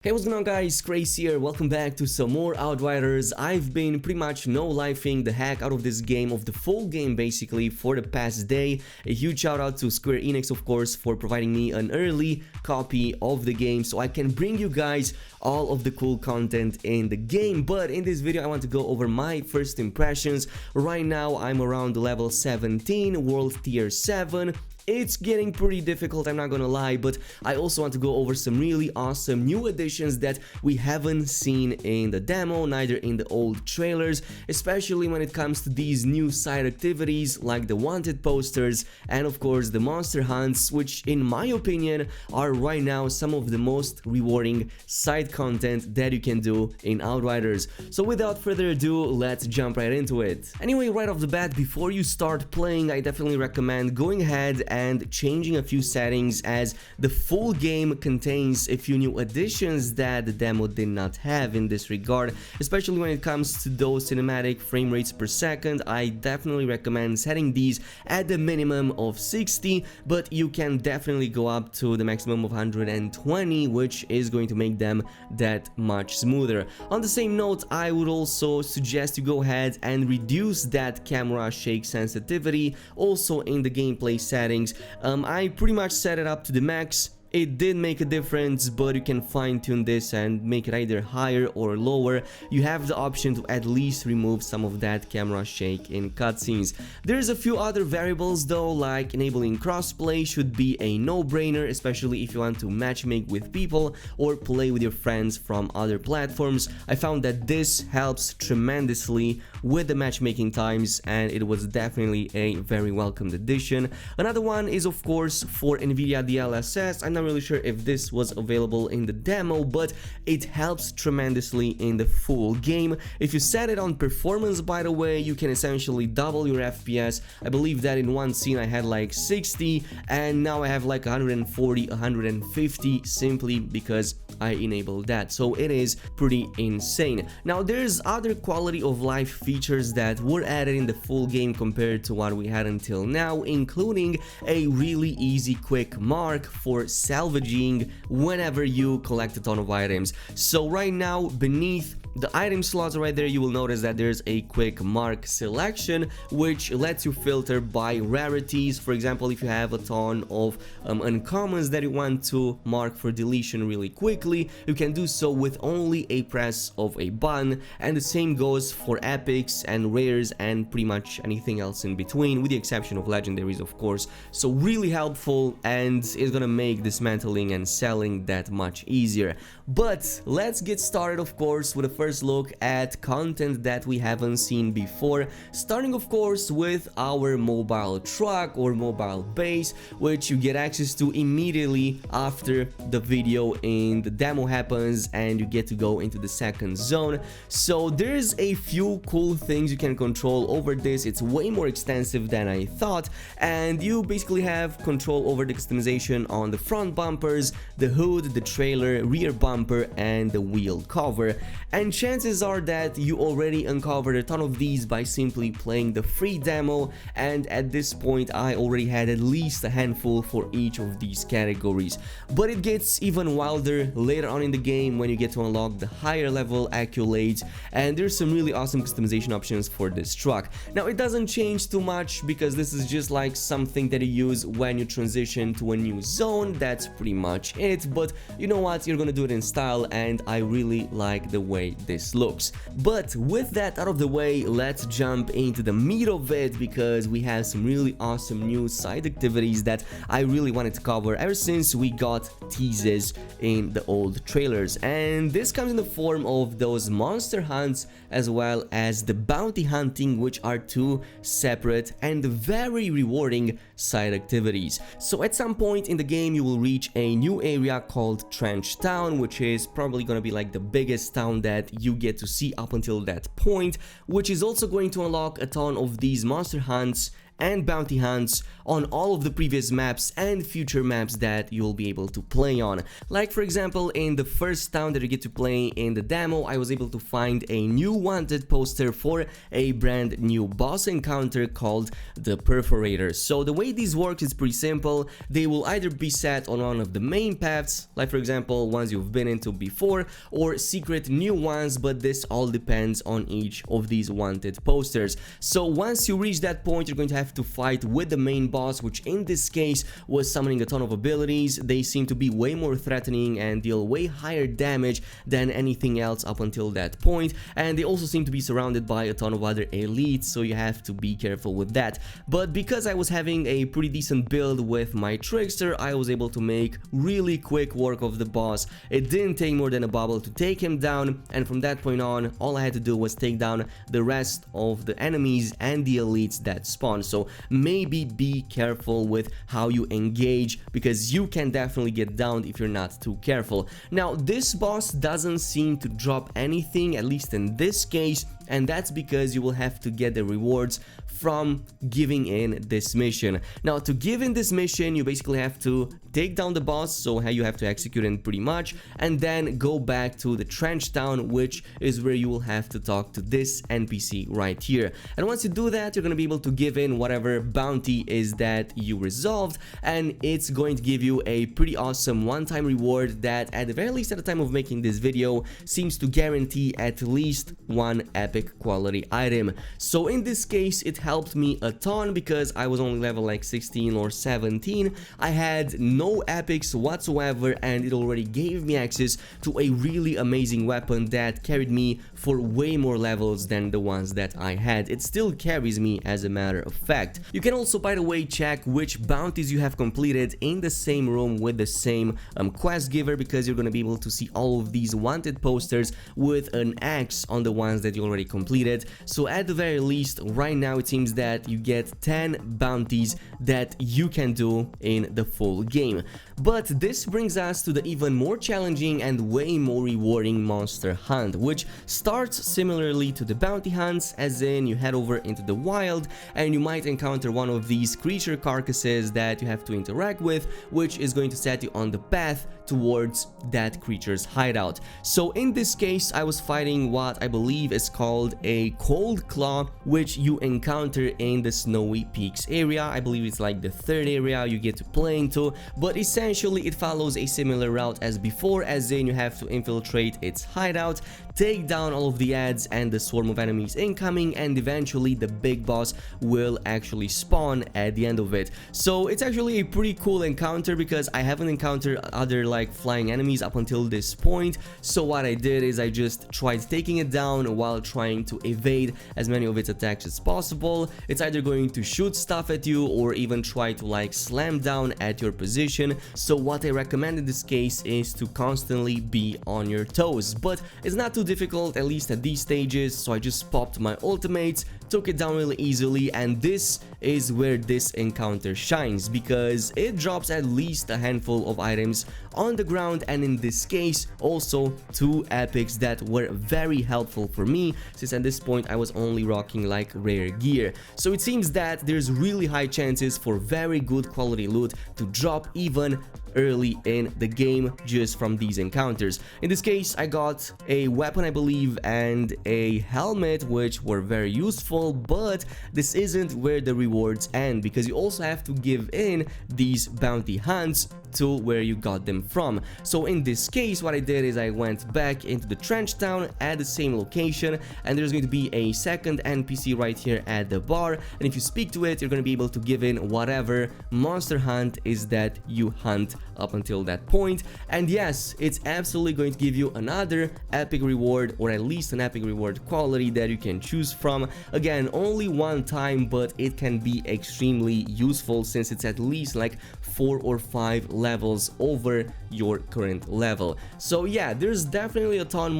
Hey, what's going on guys, Khraze here, welcome back to some more Outriders. I've been pretty much no-lifing the heck out of this game, of the full game basically, for the past day. A huge shout out to Square Enix, of course, for providing me an early copy of the game so I can bring you guys all of the cool content in the game. But in this video I want to go over my first impressions. Right now I'm around level 17, world tier 7. It's getting pretty difficult, I'm not gonna lie, but I also want to go over some really awesome new additions that we haven't seen in the demo, neither in the old trailers, especially when it comes to these new side activities like the wanted posters and of course the monster hunts, which in my opinion are right now some of the most rewarding side content that you can do in Outriders. So without further ado, let's jump right into it. Anyway, right off the bat, before you start playing, I definitely recommend going ahead and changing a few settings, as the full game contains a few new additions that the demo did not have in this regard, especially when it comes to those cinematic frame rates per second. I definitely recommend setting these at the minimum of 60, but you can definitely go up to the maximum of 120, which is going to make them that much smoother. On the same note, I would also suggest you go ahead and reduce that camera shake sensitivity also in the gameplay settings. I pretty much set it up to the max. It did make a difference, but you can fine-tune this and make it either higher or lower. You have the option to at least remove some of that camera shake in cutscenes. There's a few other variables though, like enabling crossplay should be a no-brainer, especially if you want to matchmake with people or play with your friends from other platforms. I found that this helps tremendously with the matchmaking times, and it was definitely a very welcomed addition. Another one is of course for NVIDIA DLSS. I'm not really sure if this was available in the demo, but it helps tremendously in the full game. If you set it on performance, by the way, you can essentially double your FPS. I believe that in one scene I had like 60 and now I have like 140, 150 simply because I enabled that. So it is pretty insane. Now there's other quality of life features that were added in the full game compared to what we had until now, including a really easy quick mark for salvaging whenever you collect a ton of items. So right now, beneath the item slots right there, you will notice that there's a quick mark selection which lets you filter by rarities. For example, if you have a ton of uncommons that you want to mark for deletion really quickly, you can do so with only a press of a button, and the same goes for epics and rares and pretty much anything else in between, with the exception of legendaries of course. So really helpful, and it's gonna make dismantling and selling that much easier. But let's get started of course with a first look at content that we haven't seen before, starting of course with our mobile truck or mobile base, which you get access to immediately after the video in the demo happens and you get to go into the second zone. So there's a few cool things you can control over this. It's way more extensive than I thought, and you basically have control over the customization on the front bumpers, the hood, the trailer, rear bumper and the wheel cover. And chances are that you already uncovered a ton of these by simply playing the free demo, and at this point I already had at least a handful for each of these categories. But it gets even wilder later on in the game when you get to unlock the higher level accolades, and there's some really awesome customization options for this truck. Now it doesn't change too much because this is just like something that you use when you transition to a new zone. That's pretty much it, but you know what, you're gonna do it in style and I really like the way this looks. But with that out of the way, let's jump into the meat of it, because we have some really awesome new side activities that I really wanted to cover ever since we got teases in the old trailers. And this comes in the form of those monster hunts as well as the bounty hunting, which are two separate and very rewarding side activities. So at some point in the game you will reach a new area called Trench Town, which is probably gonna be like the biggest town that you get to see up until that point, which is also going to unlock a ton of these monster hunts and bounty hunts on all of the previous maps and future maps that you'll be able to play on. Like for example, in the first town that you get to play in the demo, I was able to find a new wanted poster for a brand new boss encounter called the Perforator. So the way these work is pretty simple. They will either be set on one of the main paths, like for example ones you've been into before, or secret new ones, but this all depends on each of these wanted posters. So once you reach that point, you're going to have to fight with the main boss, which in this case was summoning a ton of abilities. They seem to be way more threatening and deal way higher damage than anything else up until that point, and they also seem to be surrounded by a ton of other elites, so you have to be careful with that. But because I was having a pretty decent build with my trickster, I was able to make really quick work of the boss. It didn't take more than a bubble to take him down, and from that point on, all I had to do was take down the rest of the enemies and the elites that spawn. So maybe be careful with how you engage, because you can definitely get downed if you're not too careful. Now this boss doesn't seem to drop anything, at least in this case, and that's because you will have to get the rewards from giving in this mission. Now to give in this mission, you basically have to take down the boss, so you have to execute it pretty much, and then go back to the trench town, which is where you will have to talk to this NPC right here. And once you do that, you're going to be able to give in whatever bounty is that you resolved, and it's going to give you a pretty awesome one-time reward that, at the very least at the time of making this video, seems to guarantee at least one epic quality item. So in this case, it helped me a ton because I was only level like 16 or 17. I had no epics whatsoever, and it already gave me access to a really amazing weapon that carried me for way more levels than the ones that I had. It still carries me, as a matter of fact. You can also, by the way, check which bounties you have completed in the same room with the same quest giver, because you're going to be able to see all of these wanted posters with an X on the ones that you already completed. So at the very least, right now it seems that you get 10 bounties that you can do in the full game. But this brings us to the even more challenging and way more rewarding monster hunt, which starts similarly to the bounty hunts, as in you head over into the wild and you might encounter one of these creature carcasses that you have to interact with, which is going to set you on the path towards that creature's hideout. So in this case, I was fighting what I believe is called a cold claw, which you encounter in the Snowy Peaks area. I believe it's like the third area you get to play into, but essentially it follows a similar route as before, as in you have to infiltrate its hideout, take down all of the ads and the swarm of enemies incoming, and eventually the big boss will actually spawn at the end of it. So it's actually a pretty cool encounter because I haven't encountered other like flying enemies up until this point. So what I did is I just tried taking it down while trying to evade as many of its attacks as possible. It's either going to shoot stuff at you or even try to like slam down at your position. So what I recommend in this case is to constantly be on your toes, but it's not too difficult, at least at these stages. So I just popped my ultimates, took it down really easily, and this is where this encounter shines, because it drops at least a handful of items on the ground, and in this case also 2 epics that were very helpful for me, since at this point I was only rocking like rare gear. So it seems that there's really high chances for very good quality loot to drop even early in the game just from these encounters. In this case, I got a weapon, I believe, and a helmet, which were very useful, but this isn't where the rewards end, because you also have to give in these bounty hunts to where you got them from. So in this case, what I did is I went back into the trench town at the same location, and there's going to be a second NPC right here at the bar, and if you speak to it, you're going to be able to give in whatever monster hunt is that you hunt up until that point. And yes, it's absolutely going to give you another epic reward, or at least an epic reward quality that you can choose from. Again, only one time, but it can be extremely useful since it's at least like 4 or 5 levels over your current level. So yeah, there's definitely a ton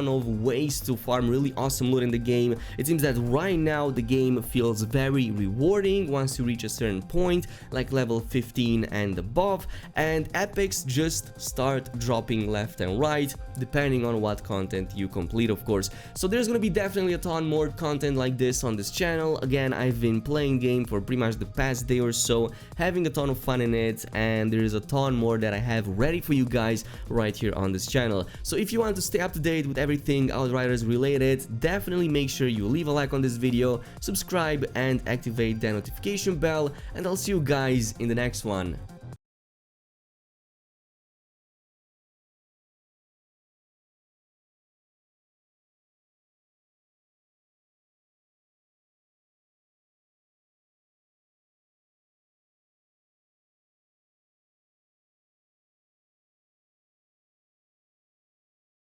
of ways to farm really awesome loot in the game. It seems that right now the game feels very rewarding once you reach a certain point, like level 15 and above, and and epics just start dropping left and right depending on what content you complete, of course. So there's gonna be definitely a ton more content like this on this channel. Again, I've been playing game for pretty much the past day or so, having a ton of fun in it, and there's a ton more that I have ready for you guys right here on this channel. So if you want to stay up to date with everything Outriders related, definitely make sure you leave a like on this video, subscribe and activate the notification bell, and I'll see you guys in the next one.